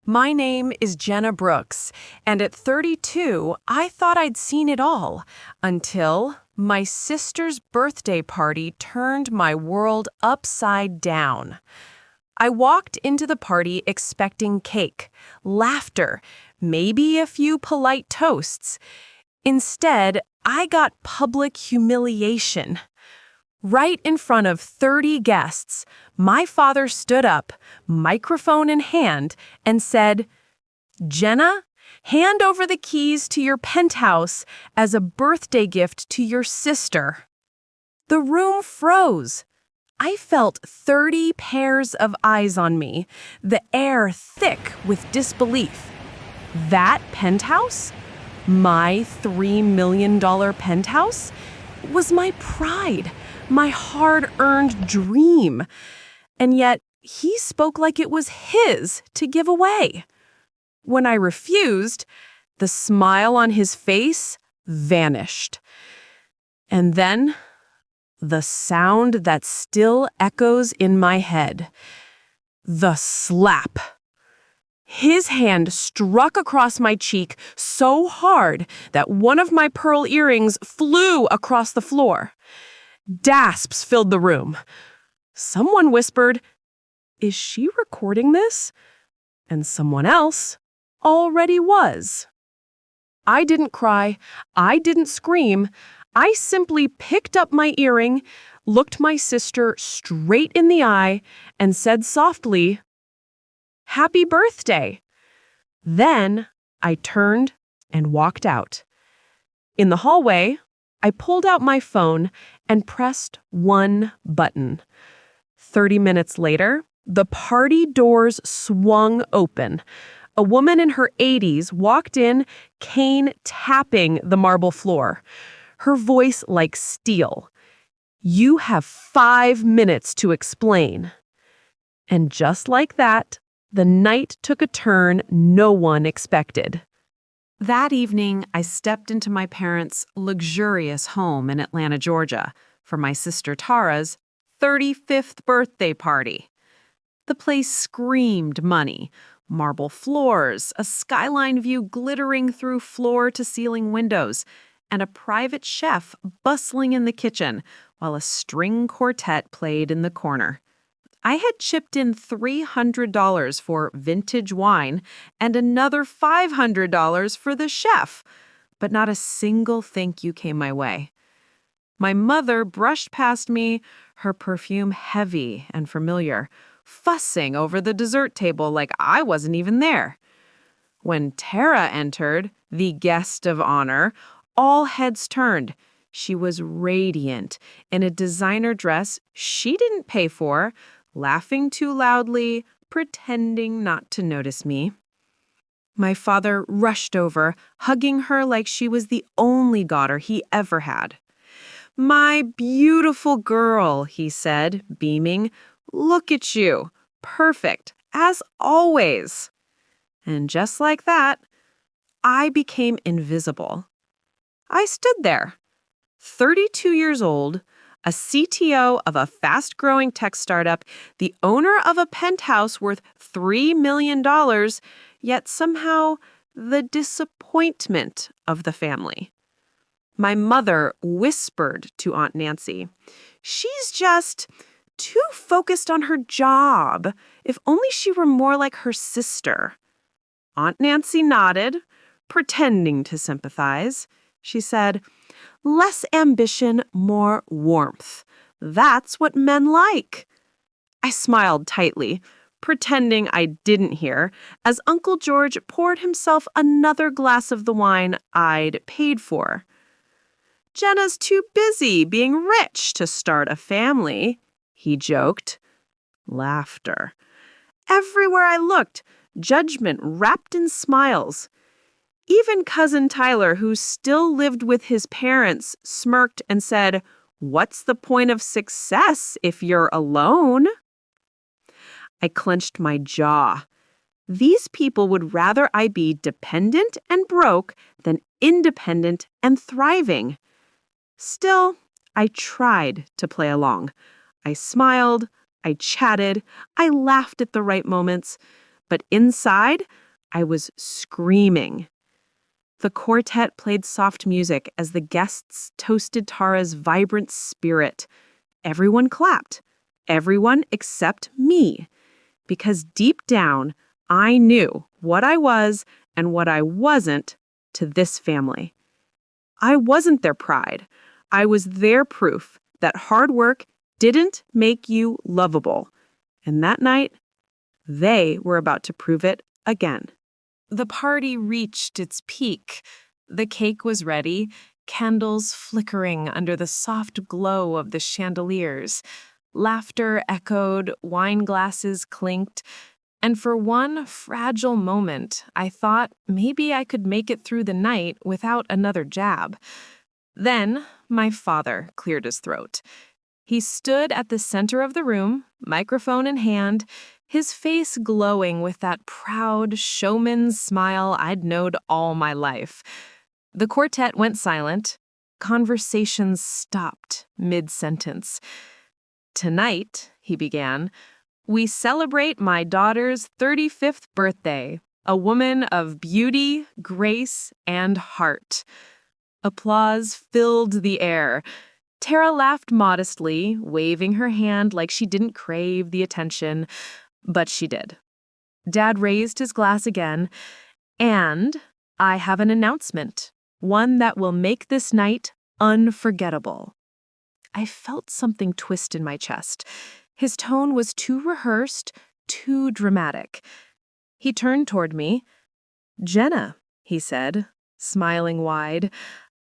My name is Jenna Brooks, and at 32, I thought I'd seen it all until my sister's birthday party turned my world upside down. I walked into the party expecting cake, laughter, maybe a few polite toasts. Instead, I got public humiliation. Right in front of 30 guests, my father stood up, microphone in hand, and said, "Jenna, hand over the keys to your penthouse as a birthday gift to your sister." The room froze. I felt 30 pairs of eyes on me, the air thick with disbelief. That penthouse? My $3 million penthouse? Was my pride, my hard-earned dream. And yet, he spoke like it was his to give away. When I refused, the smile on his face vanished. And then, the sound that still echoes in my head. The slap. His hand struck across my cheek so hard that one of my pearl earrings flew across the floor. Gasps filled the room. Someone whispered, "Is she recording this?" And someone else already was. I didn't cry. I didn't scream. I simply picked up my earring, looked my sister straight in the eye, and said softly, "Happy birthday." Then I turned and walked out. In the hallway, I pulled out my phone and pressed one button. 30 minutes later, the party doors swung open. A woman in her 80s walked in, cane tapping the marble floor. Her voice like steel. "You have 5 minutes to explain." And just like that, the night took a turn no one expected. That evening, I stepped into my parents' luxurious home in Atlanta, Georgia, for my sister Tara's 35th birthday party. The place screamed money. Marble floors, a skyline view glittering through floor-to-ceiling windows, and a private chef bustling in the kitchen while a string quartet played in the corner. I had chipped in $300 for vintage wine and another $500 for the chef, but not a single thank you came my way. My mother brushed past me, her perfume heavy and familiar, fussing over the dessert table like I wasn't even there. When Tara entered, the guest of honor, all heads turned. She was radiant in a designer dress she didn't pay for, laughing too loudly, pretending not to notice me. My father rushed over, hugging her like she was the only daughter he ever had. "My beautiful girl," he said, beaming. "Look at you. Perfect, as always." And just like that, I became invisible. I stood there, 32 years old, a CTO of a fast-growing tech startup, the owner of a penthouse worth $3 million, yet somehow the disappointment of the family. My mother whispered to Aunt Nancy, "She's just too focused on her job. If only she were more like her sister." Aunt Nancy nodded, pretending to sympathize. She said, "Less ambition, more warmth. That's what men like." I smiled tightly, pretending I didn't hear, as Uncle George poured himself another glass of the wine I'd paid for. "Jenna's too busy being rich to start a family," he joked. Laughter. Everywhere I looked, judgment wrapped in smiles. Even Cousin Tyler, who still lived with his parents, smirked and said, "What's the point of success if you're alone?" I clenched my jaw. These people would rather I be dependent and broke than independent and thriving. Still, I tried to play along. I smiled, I chatted, I laughed at the right moments, but inside, I was screaming. The quartet played soft music as the guests toasted Tara's vibrant spirit. Everyone clapped. Everyone except me. Because deep down, I knew what I was and what I wasn't to this family. I wasn't their pride. I was their proof that hard work didn't make you lovable. And that night, they were about to prove it again. The party reached its peak. The cake was ready, candles flickering under the soft glow of the chandeliers. Laughter echoed, wine glasses clinked, and for one fragile moment, I thought maybe I could make it through the night without another jab. Then, my father cleared his throat. He stood at the center of the room, microphone in hand, his face glowing with that proud showman's smile I'd known all my life. The quartet went silent. Conversations stopped mid-sentence. "Tonight," he began, "we celebrate my daughter's 35th birthday, a woman of beauty, grace, and heart." Applause filled the air. Tara laughed modestly, waving her hand like she didn't crave the attention, but she did. Dad raised his glass again, and I have an announcement, one that will make this night unforgettable. I felt something twist in my chest. His tone was too rehearsed, too dramatic. He turned toward me. "Jenna," he said, smiling wide,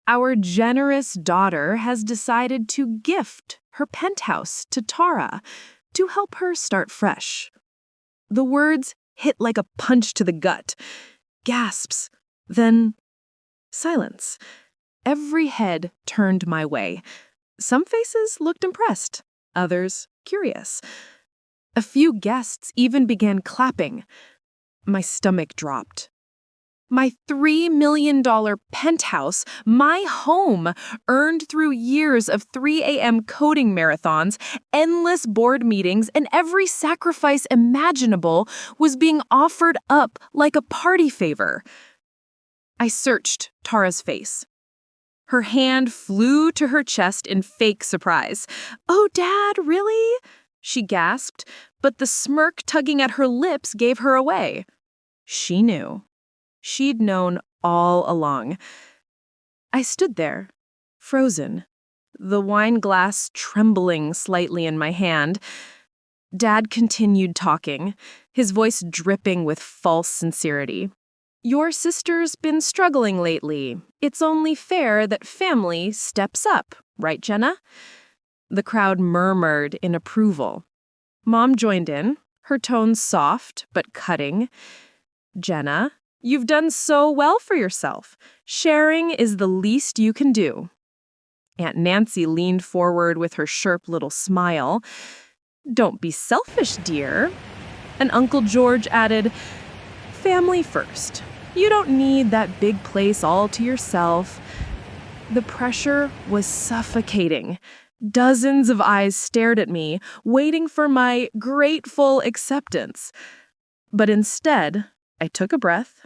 "our generous daughter has decided to gift her penthouse to Tara to help her start fresh." The words hit like a punch to the gut. Gasps. Then silence. Every head turned my way. Some faces looked impressed, others curious. A few guests even began clapping. My stomach dropped. My $3 million penthouse, my home, earned through years of 3 a.m. coding marathons, endless board meetings, and every sacrifice imaginable, was being offered up like a party favor. I searched Tara's face. Her hand flew to her chest in fake surprise. "Oh, Dad, really?" she gasped, but the smirk tugging at her lips gave her away. She knew. She'd known all along. I stood there, frozen, the wine glass trembling slightly in my hand. Dad continued talking, his voice dripping with false sincerity. "Your sister's been struggling lately. It's only fair that family steps up, right, Jenna?" The crowd murmured in approval. Mom joined in, her tone soft but cutting. "Jenna, you've done so well for yourself. Sharing is the least you can do." Aunt Nancy leaned forward with her sharp little smile. "Don't be selfish, dear." And Uncle George added, "Family first. You don't need that big place all to yourself." The pressure was suffocating. Dozens of eyes stared at me, waiting for my grateful acceptance. But instead, I took a breath,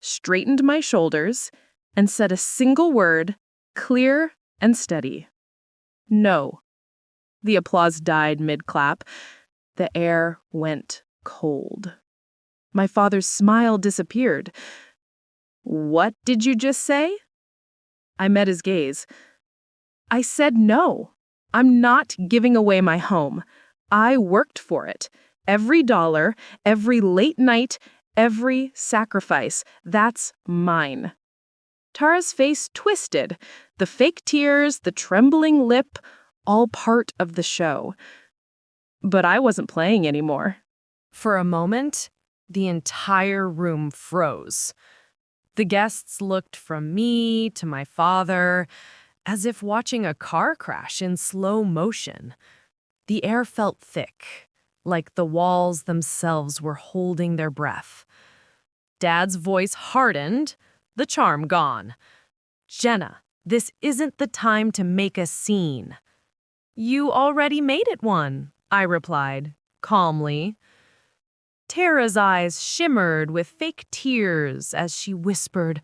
straightened my shoulders, and said a single word, clear and steady. "No." The applause died mid-clap. The air went cold. My father's smile disappeared. "What did you just say?" I met his gaze. "I said no. I'm not giving away my home. I worked for it. Every dollar, every late night, every sacrifice, that's mine." Tara's face twisted, the fake tears, the trembling lip, all part of the show. But I wasn't playing anymore. For a moment, the entire room froze. The guests looked from me to my father, as if watching a car crash in slow motion. The air felt thick, like the walls themselves were holding their breath. Dad's voice hardened, the charm gone. "Jenna, this isn't the time to make a scene." "You already made it one," I replied, calmly. Tara's eyes shimmered with fake tears as she whispered,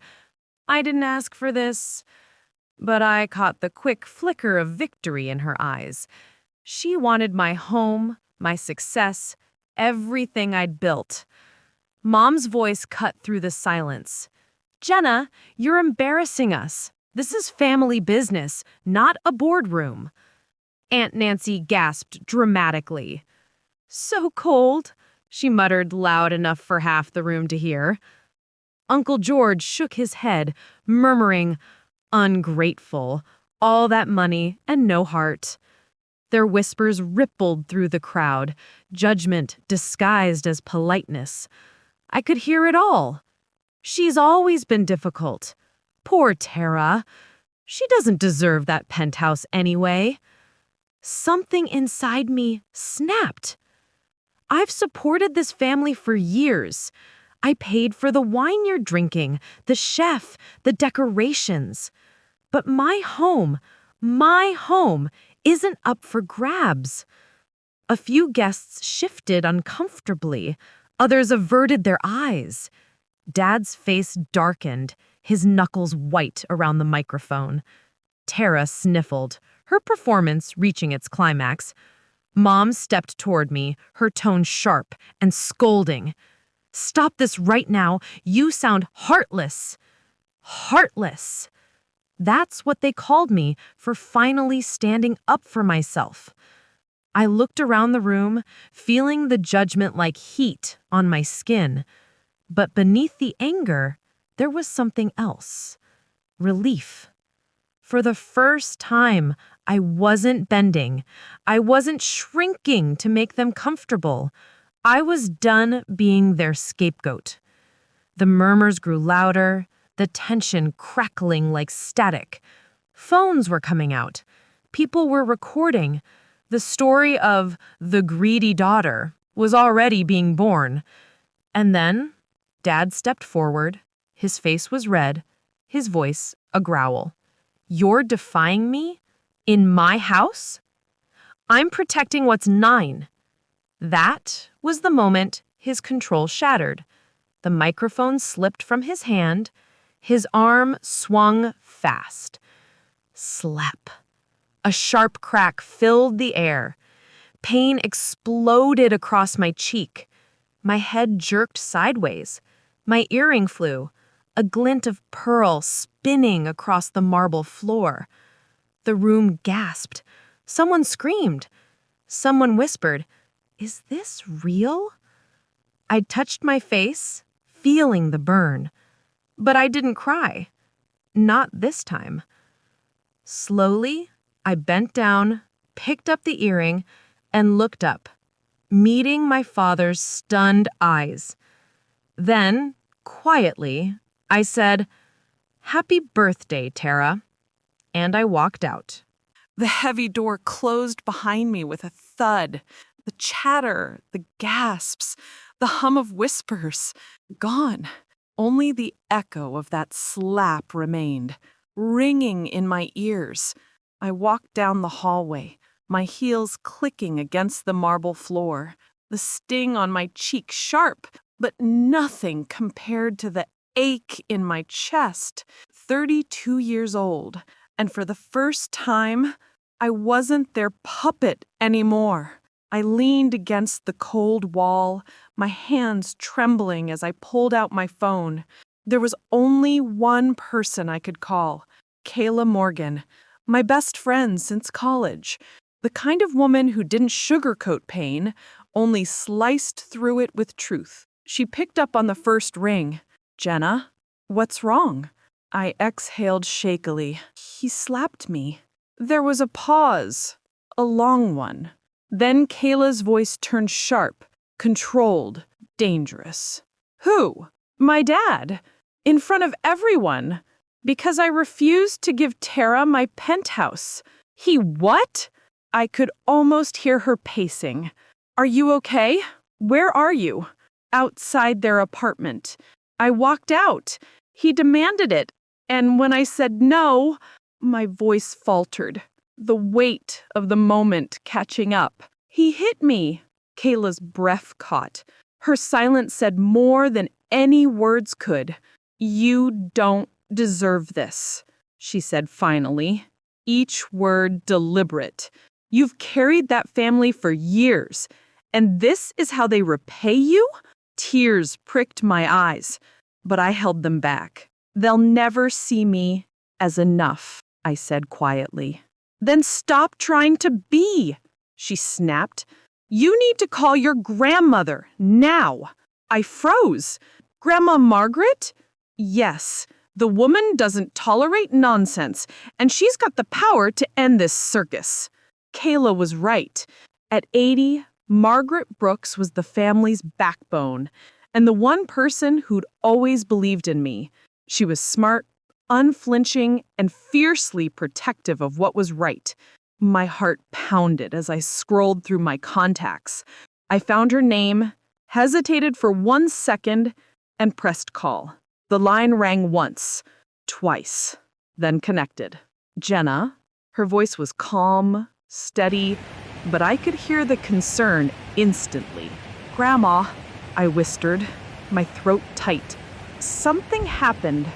"I didn't ask for this." But I caught the quick flicker of victory in her eyes. She wanted my home, my success, everything I'd built. Mom's voice cut through the silence. "Jenna, you're embarrassing us. This is family business, not a boardroom." Aunt Nancy gasped dramatically. "So cold," she muttered loud enough for half the room to hear. Uncle George shook his head, murmuring, "Ungrateful, all that money and no heart." Their whispers rippled through the crowd, judgment disguised as politeness. I could hear it all. "She's always been difficult. Poor Tara. She doesn't deserve that penthouse anyway." Something inside me snapped. I've supported this family for years. I paid for the wine you're drinking, the chef, the decorations. But my home isn't up for grabs. A few guests shifted uncomfortably. Others averted their eyes. Dad's face darkened, his knuckles white around the microphone. Tara sniffled, her performance reaching its climax. Mom stepped toward me, her tone sharp and scolding. "Stop this right now. You sound heartless." Heartless. That's what they called me for finally standing up for myself. I looked around the room, feeling the judgment like heat on my skin. But beneath the anger, there was something else. Relief. For the first time, I wasn't bending. I wasn't shrinking to make them comfortable. I was done being their scapegoat. The murmurs grew louder, the tension crackling like static. Phones were coming out. People were recording. The story of the greedy daughter was already being born. And then, Dad stepped forward. His face was red, his voice a growl. "You're defying me? In my house? I'm protecting what's mine." That was the moment his control shattered. The microphone slipped from his hand. His arm swung fast. Slap. A sharp crack filled the air. Pain exploded across my cheek. My head jerked sideways. My earring flew, a glint of pearl spinning across the marble floor. The room gasped. Someone screamed. Someone whispered, "Is this real?" I touched my face, feeling the burn. But I didn't cry. Not this time. Slowly, I bent down, picked up the earring, and looked up, meeting my father's stunned eyes. Then, quietly, I said, "Happy birthday, Tara." And I walked out. The heavy door closed behind me with a thud. The chatter, the gasps, the hum of whispers, gone. Only the echo of that slap remained, ringing in my ears. I walked down the hallway, my heels clicking against the marble floor, the sting on my cheek sharp, but nothing compared to the ache in my chest. 32 years old, and for the first time, I wasn't their puppet anymore. I leaned against the cold wall, my hands trembling as I pulled out my phone. There was only one person I could call, Kayla Morgan, my best friend since college. The kind of woman who didn't sugarcoat pain, only sliced through it with truth. She picked up on the first ring. "Jenna, what's wrong?" I exhaled shakily. "He slapped me." There was a pause, a long one. Then Kayla's voice turned sharp, controlled, dangerous. "Who?" "My dad. In front of everyone. Because I refused to give Tara my penthouse." "He what?" I could almost hear her pacing. "Are you okay? Where are you?" "Outside their apartment." I walked out. He demanded it. And when I said no, my voice faltered, the weight of the moment catching up. "He hit me." Kayla's breath caught. Her silence said more than any words could. "You don't deserve this," she said finally, each word deliberate. "You've carried that family for years, and this is how they repay you?" Tears pricked my eyes, but I held them back. "They'll never see me as enough," I said quietly. "Then stop trying to be," she snapped. "You need to call your grandmother, now." I froze. "Grandma Margaret?" "Yes, the woman doesn't tolerate nonsense, and she's got the power to end this circus." Kayla was right. At 80, Margaret Brooks was the family's backbone, and the one person who'd always believed in me. She was smart, unflinching, and fiercely protective of what was right. My heart pounded as I scrolled through my contacts. I found her name, hesitated for 1 second, and pressed call. The line rang once, twice, then connected. "Jenna." Her voice was calm, steady, but I could hear the concern instantly. "Grandma," I whispered, my throat tight. "Something happened."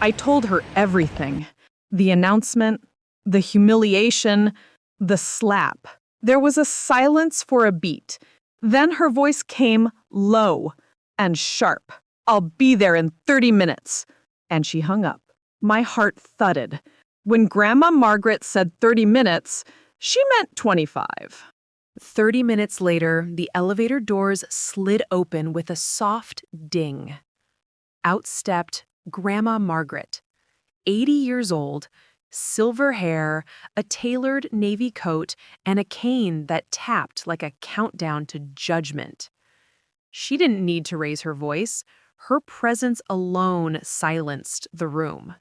I told her everything. The announcement, the humiliation, the slap. There was a silence for a beat. Then her voice came low and sharp. "I'll be there in 30 minutes. And she hung up. My heart thudded. When Grandma Margaret said 30 minutes, she meant 25. 30 minutes later, the elevator doors slid open with a soft ding. Out stepped Grandma Margaret, 80 years old, silver hair, a tailored navy coat, and a cane that tapped like a countdown to judgment. She didn't need to raise her voice. Her presence alone silenced the room.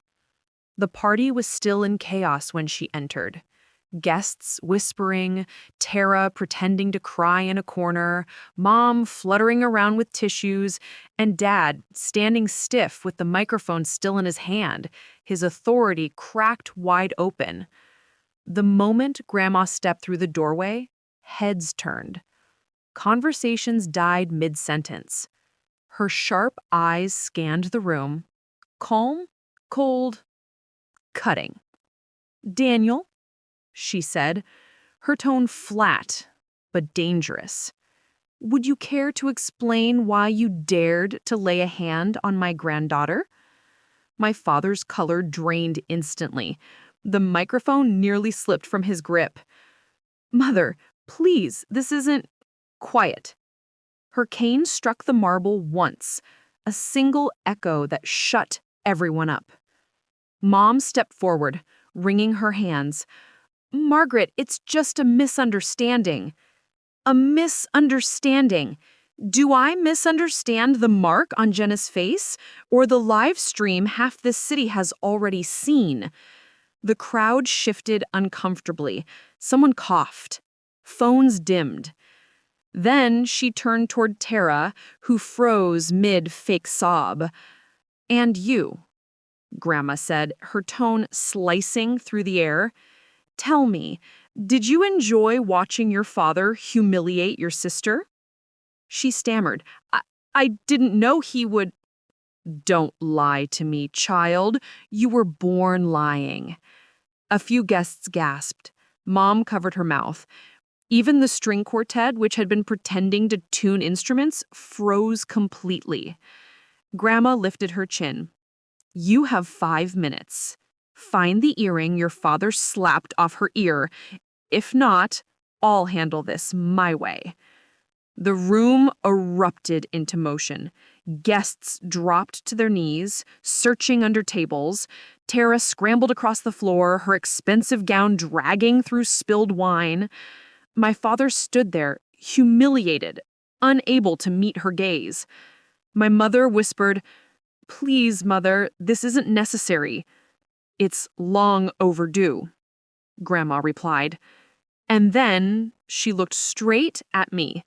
The party was still in chaos when she entered. Guests whispering, Tara pretending to cry in a corner, Mom fluttering around with tissues, and Dad standing stiff with the microphone still in his hand, his authority cracked wide open. The moment Grandma stepped through the doorway, heads turned. Conversations died mid-sentence. Her sharp eyes scanned the room. Calm, cold, cutting. "Daniel," she said, her tone flat but dangerous. "Would you care to explain why you dared to lay a hand on my granddaughter?" My father's color drained instantly. The microphone nearly slipped from his grip. "Mother, please, this isn't—" "Quiet." Her cane struck the marble once, a single echo that shut everyone up. Mom stepped forward, wringing her hands. "Margaret, it's just a misunderstanding." "A misunderstanding? Do I misunderstand the mark on Jenna's face, or the live stream half this city has already seen?" The crowd shifted uncomfortably. Someone coughed. Phones dimmed. Then she turned toward Tara, who froze mid-fake sob. "And you," Grandma said, her tone slicing through the air. "Tell me, did you enjoy watching your father humiliate your sister?" She stammered. I didn't know he would—" "Don't lie to me, child. You were born lying." A few guests gasped. Mom covered her mouth. Even the string quartet, which had been pretending to tune instruments, froze completely. Grandma lifted her chin. "You have 5 minutes. Find the earring your father slapped off her ear. If not, I'll handle this my way." The room erupted into motion. Guests dropped to their knees, searching under tables. Tara scrambled across the floor, her expensive gown dragging through spilled wine. My father stood there, humiliated, unable to meet her gaze. My mother whispered, "Please, Mother, this isn't necessary." "It's long overdue," Grandma replied. And then she looked straight at me.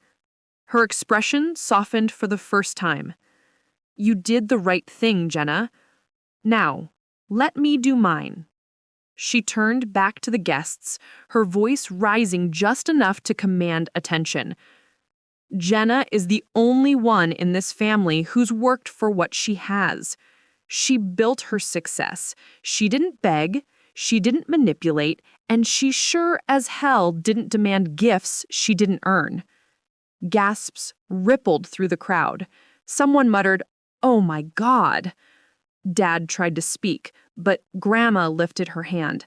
Her expression softened for the first time. "You did the right thing, Jenna. Now, let me do mine." She turned back to the guests, her voice rising just enough to command attention. Jenna is the only one in this family who's worked for what she has. She built her success. She didn't beg, she didn't manipulate, and she sure as hell didn't demand gifts she didn't earn. Gasps rippled through the crowd. Someone muttered, "Oh my God." Dad tried to speak, but Grandma lifted her hand.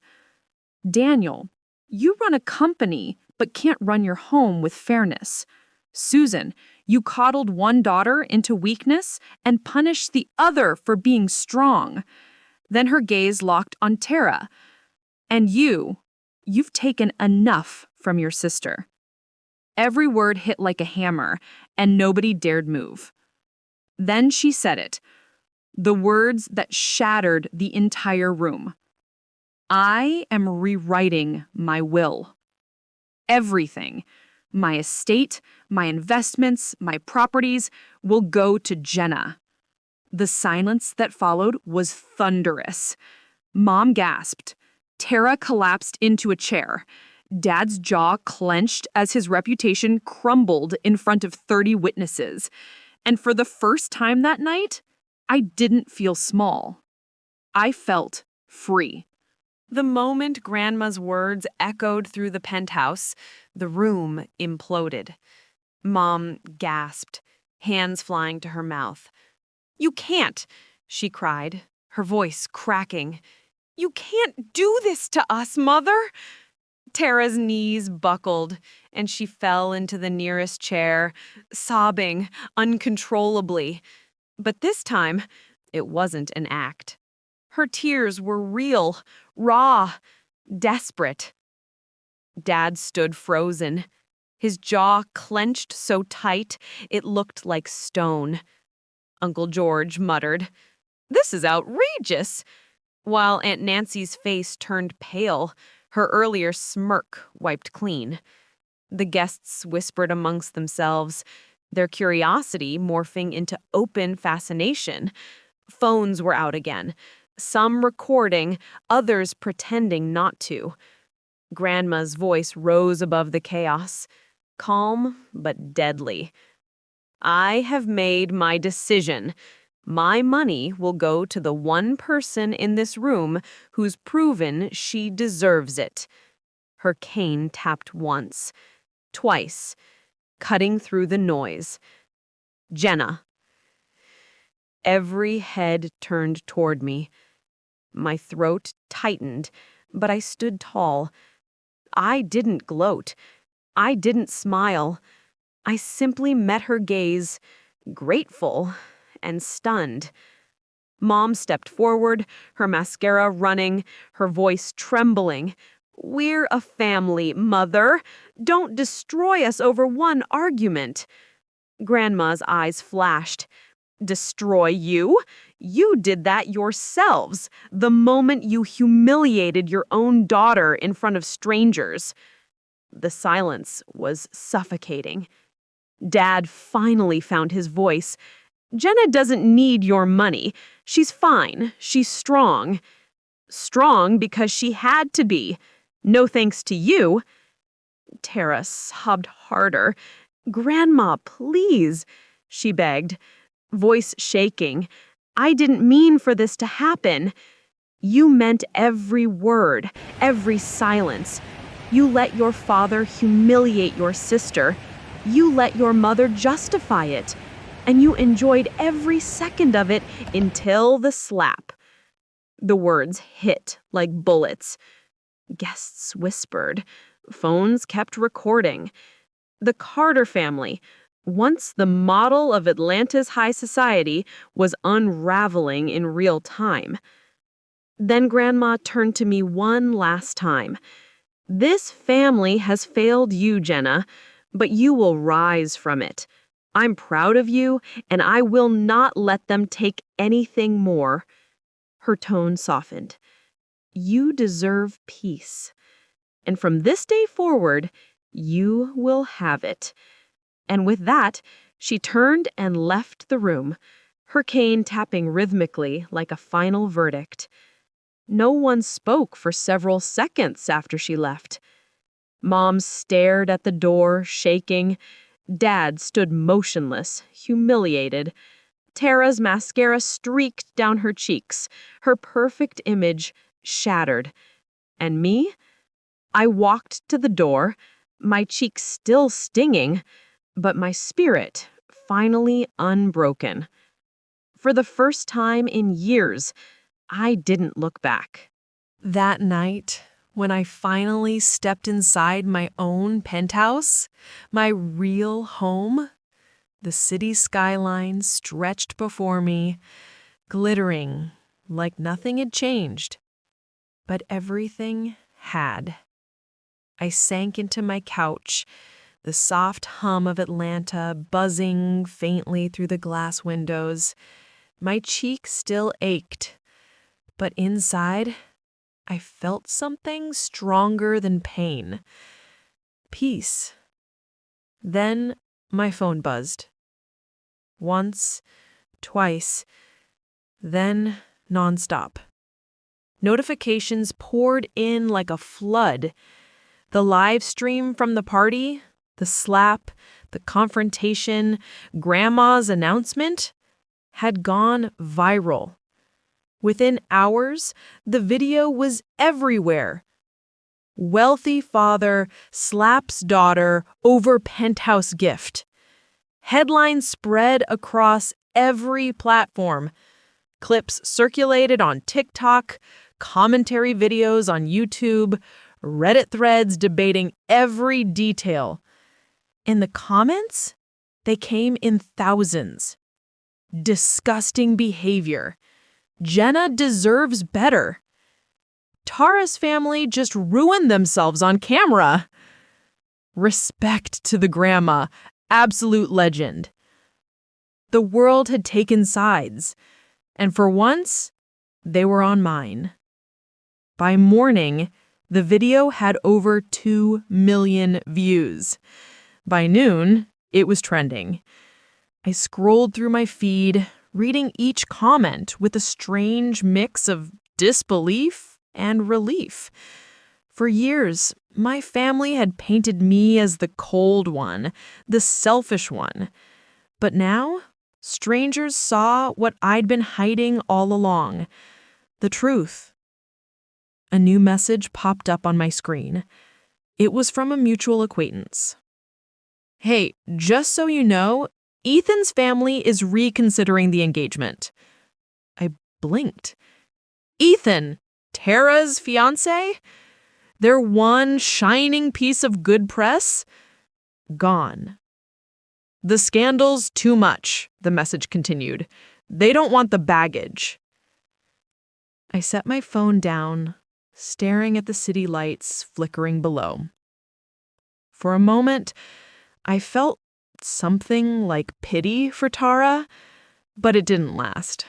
"Daniel, you run a company, but can't run your home with fairness. Susan, you coddled one daughter into weakness and punished the other for being strong." Then her gaze locked on Tara. "And you've taken enough from your sister." Every word hit like a hammer, and nobody dared move. Then she said it, the words that shattered the entire room. "I am rewriting my will. Everything, my estate, my investments, my properties, will go to Jenna." The silence that followed was thunderous. Mom gasped. Tara collapsed into a chair. Dad's jaw clenched as his reputation crumbled in front of 30 witnesses. And for the first time that night, I didn't feel small. I felt free. The moment Grandma's words echoed through the penthouse, the room imploded. Mom gasped, hands flying to her mouth. "You can't," she cried, her voice cracking. "You can't do this to us, Mother!" Tara's knees buckled, and she fell into the nearest chair, sobbing uncontrollably. But this time, it wasn't an act. Her tears were real, raw, desperate. Dad stood frozen, his jaw clenched so tight it looked like stone. Uncle George muttered, "This is outrageous," while Aunt Nancy's face turned pale, her earlier smirk wiped clean. The guests whispered amongst themselves, their curiosity morphing into open fascination. Phones were out again, some recording, others pretending not to. Grandma's voice rose above the chaos, calm but deadly. "I have made my decision. My money will go to the one person in this room who's proven she deserves it." Her cane tapped once, twice, cutting through the noise. "Jenna." Every head turned toward me. My throat tightened, but I stood tall. I didn't gloat. I didn't smile. I simply met her gaze, grateful and stunned. Mom stepped forward, her mascara running, her voice trembling. "We're a family, Mother. Don't destroy us over one argument." Grandma's eyes flashed. "Destroy you? You did that yourselves, the moment you humiliated your own daughter in front of strangers." The silence was suffocating. Dad finally found his voice. "Jenna doesn't need your money. She's fine. She's strong. Strong because she had to be. No thanks to you." Tara sobbed harder. "Grandma, please," she begged, voice shaking. "I didn't mean for this to happen." "You meant every word, every silence. You let your father humiliate your sister. You let your mother justify it. And you enjoyed every second of it until the slap." The words hit like bullets. Guests whispered. Phones kept recording. The Carter family, once the model of Atlanta's high society, was unraveling in real time. Then Grandma turned to me one last time. "This family has failed you, Jenna, but you will rise from it. I'm proud of you, and I will not let them take anything more." Her tone softened. "You deserve peace. And from this day forward, you will have it." And with that, she turned and left the room, her cane tapping rhythmically like a final verdict. No one spoke for several seconds after she left. Mom stared at the door, shaking. Dad stood motionless, humiliated. Tara's mascara streaked down her cheeks, her perfect image shattered. And me? I walked to the door, my cheeks still stinging, but my spirit finally unbroken. For the first time in years, I didn't look back. That night, when I finally stepped inside my own penthouse, my real home, the city skyline stretched before me, glittering like nothing had changed. But everything had. I sank into my couch, the soft hum of Atlanta buzzing faintly through the glass windows. My cheek still ached, but inside, I felt something stronger than pain. Peace. Then my phone buzzed. Once, twice, then nonstop. Notifications poured in like a flood. The live stream from the party, the slap, the confrontation, Grandma's announcement had gone viral. Within hours, the video was everywhere. Wealthy father slaps daughter over penthouse gift. Headlines spread across every platform. Clips circulated on TikTok, commentary videos on YouTube, Reddit threads debating every detail. In the comments, they came in thousands. Disgusting behavior. Jenna deserves better. Tara's family just ruined themselves on camera. Respect to the grandma, absolute legend. The world had taken sides, and for once, they were on mine. By morning, the video had over 2 million views. By noon, it was trending. I scrolled through my feed, reading each comment with a strange mix of disbelief and relief. For years, my family had painted me as the cold one, the selfish one. But now, strangers saw what I'd been hiding all along, the truth. A new message popped up on my screen. It was from a mutual acquaintance. "Hey, just so you know, Ethan's family is reconsidering the engagement." I blinked. Ethan, Tara's fiancé? Their one shining piece of good press? Gone. "The scandal's too much," the message continued. "They don't want the baggage." I set my phone down, staring at the city lights flickering below. For a moment, I felt something like pity for Tara, but it didn't last.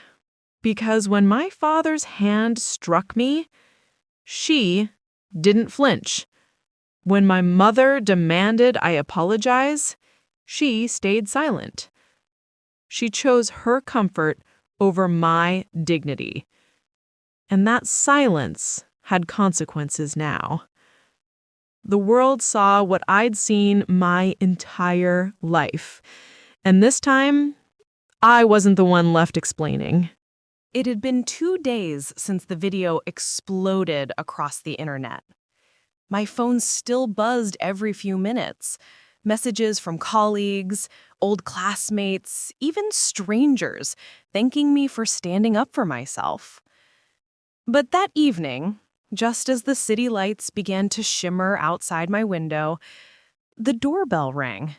Because when my father's hand struck me, she didn't flinch. When my mother demanded I apologize, she stayed silent. She chose her comfort over my dignity. And that silence had consequences now. The world saw what I'd seen my entire life. And this time, I wasn't the one left explaining. It had been 2 days since the video exploded across the internet. My phone still buzzed every few minutes. Messages from colleagues, old classmates, even strangers, thanking me for standing up for myself. But that evening, just as the city lights began to shimmer outside my window, the doorbell rang.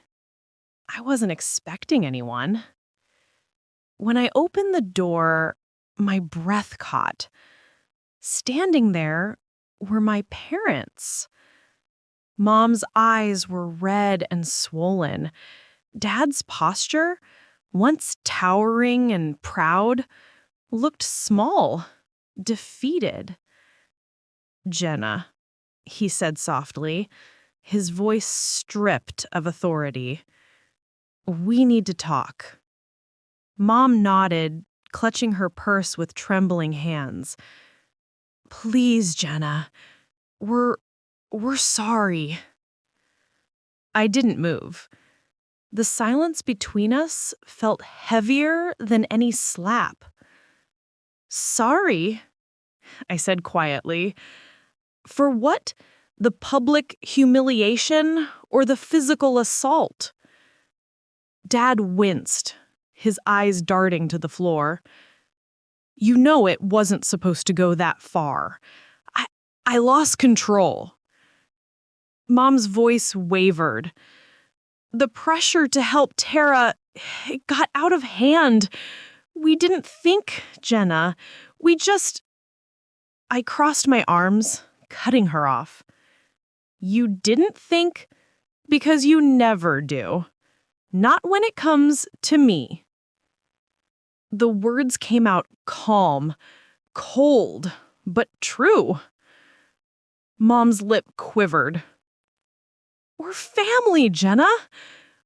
I wasn't expecting anyone. When I opened the door, my breath caught. Standing there were my parents. Mom's eyes were red and swollen. Dad's posture, once towering and proud, looked small, defeated. "Jenna," he said softly, his voice stripped of authority. "We need to talk." Mom nodded, clutching her purse with trembling hands. "Please, Jenna. We're sorry." I didn't move. The silence between us felt heavier than any slap. "Sorry," I said quietly. "For what? The public humiliation or the physical assault?" Dad winced, his eyes darting to the floor. "You know it wasn't supposed to go that far. I lost control." Mom's voice wavered. "The pressure to help Tara, it got out of hand. We didn't think, Jenna. We just—" I crossed my arms, cutting her off. "You didn't think? Because you never do. Not when it comes to me." The words came out calm, cold, but true. Mom's lip quivered. "We're family, Jenna.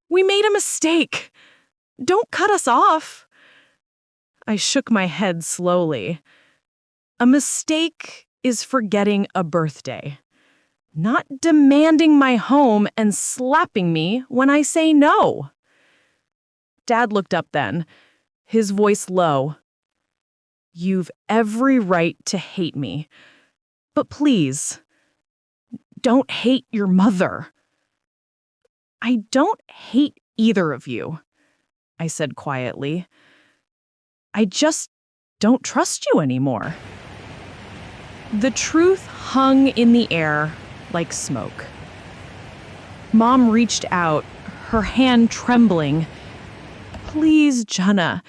We made a mistake. Don't cut us off." I shook my head slowly. A mistake is forgetting a birthday, not demanding my home and slapping me when I say no. Dad looked up then, his voice low. "You've every right to hate me, but please, don't hate your mother." "I don't hate either of you," I said quietly. "I just don't trust you anymore." The truth hung in the air like smoke. Mom reached out, her hand trembling. "Please, Jenna,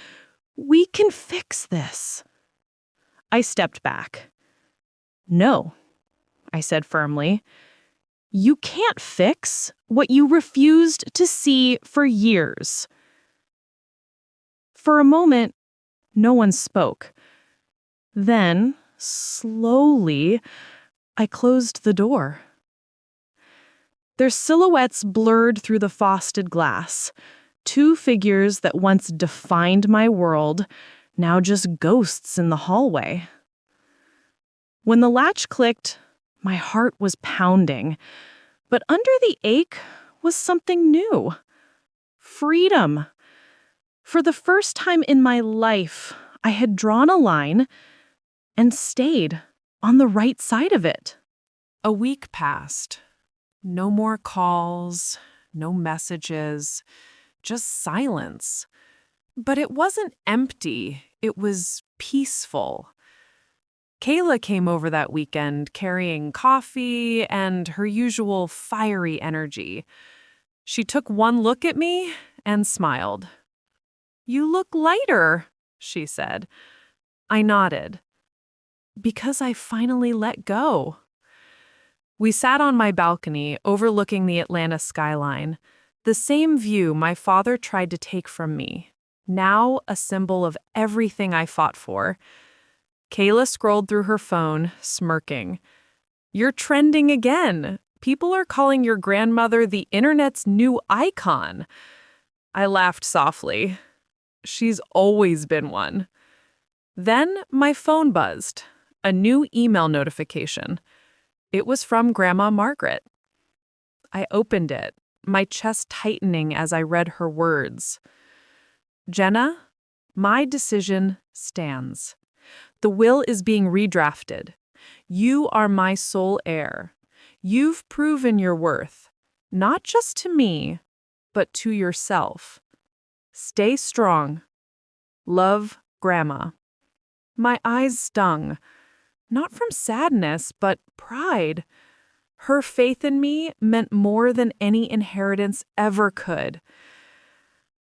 we can fix this." I stepped back. "No," I said firmly. "You can't fix what you refused to see for years." For a moment, no one spoke. Then, slowly, I closed the door. Their silhouettes blurred through the frosted glass. Two figures that once defined my world, now just ghosts in the hallway. When the latch clicked, my heart was pounding. But under the ache was something new. Freedom. For the first time in my life, I had drawn a line and stayed on the right side of it. A week passed. No more calls, no messages, just silence. But it wasn't empty, it was peaceful. Kayla came over that weekend carrying coffee and her usual fiery energy. She took one look at me and smiled. "You look lighter," she said. I nodded. "Because I finally let go." We sat on my balcony overlooking the Atlanta skyline, the same view my father tried to take from me, now a symbol of everything I fought for. Kayla scrolled through her phone, smirking. "You're trending again. People are calling your grandmother the internet's new icon." I laughed softly. She's always been one. Then my phone buzzed, a new email notification. It was from Grandma Margaret. I opened it, my chest tightening as I read her words. "Jenna, my decision stands. The will is being redrafted. You are my sole heir. You've proven your worth, not just to me, but to yourself. Stay strong. Love, Grandma." My eyes stung, not from sadness, but pride. Her faith in me meant more than any inheritance ever could.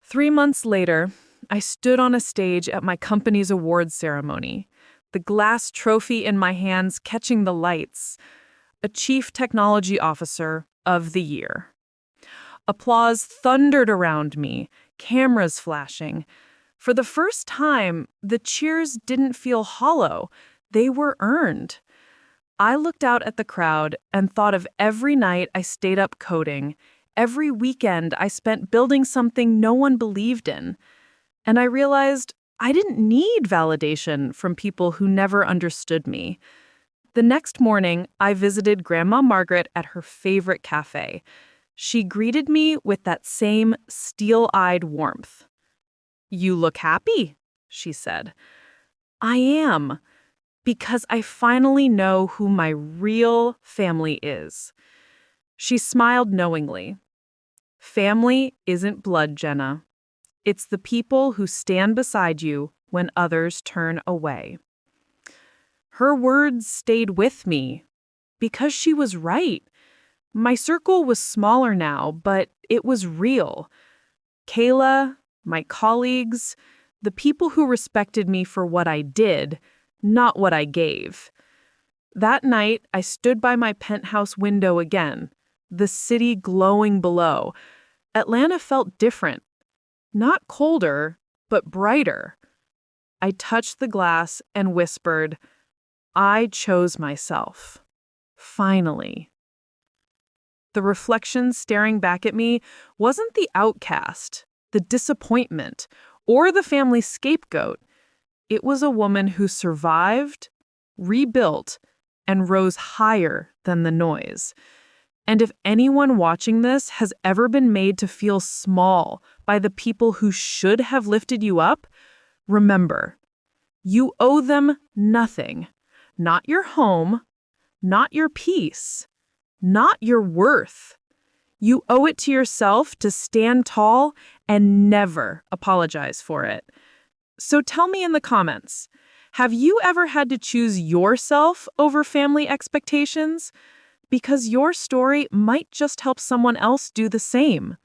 3 months later, I stood on a stage at my company's awards ceremony, the glass trophy in my hands catching the lights. A Chief Technology Officer of the Year. Applause thundered around me, cameras flashing. For the first time, the cheers didn't feel hollow. They were earned. I looked out at the crowd and thought of every night I stayed up coding, every weekend I spent building something no one believed in. And I realized I didn't need validation from people who never understood me. The next morning, I visited Grandma Margaret at her favorite cafe. She greeted me with that same steel-eyed warmth. "You look happy," she said. "I am, because I finally know who my real family is." She smiled knowingly. Family isn't blood, Jenna. It's the people who stand beside you when others turn away. Her words stayed with me because she was right. My circle was smaller now, but it was real. Kayla, my colleagues, the people who respected me for what I did, not what I gave. That night, I stood by my penthouse window again, the city glowing below. Atlanta felt different. Not colder, but brighter. I touched the glass and whispered, "I chose myself. Finally." The reflection staring back at me wasn't the outcast, the disappointment, or the family scapegoat. It was a woman who survived, rebuilt, and rose higher than the noise. And if anyone watching this has ever been made to feel small by the people who should have lifted you up, remember, you owe them nothing. Not your home, not your peace, not your worth. You owe it to yourself to stand tall and never apologize for it. So tell me in the comments, have you ever had to choose yourself over family expectations? Because your story might just help someone else do the same.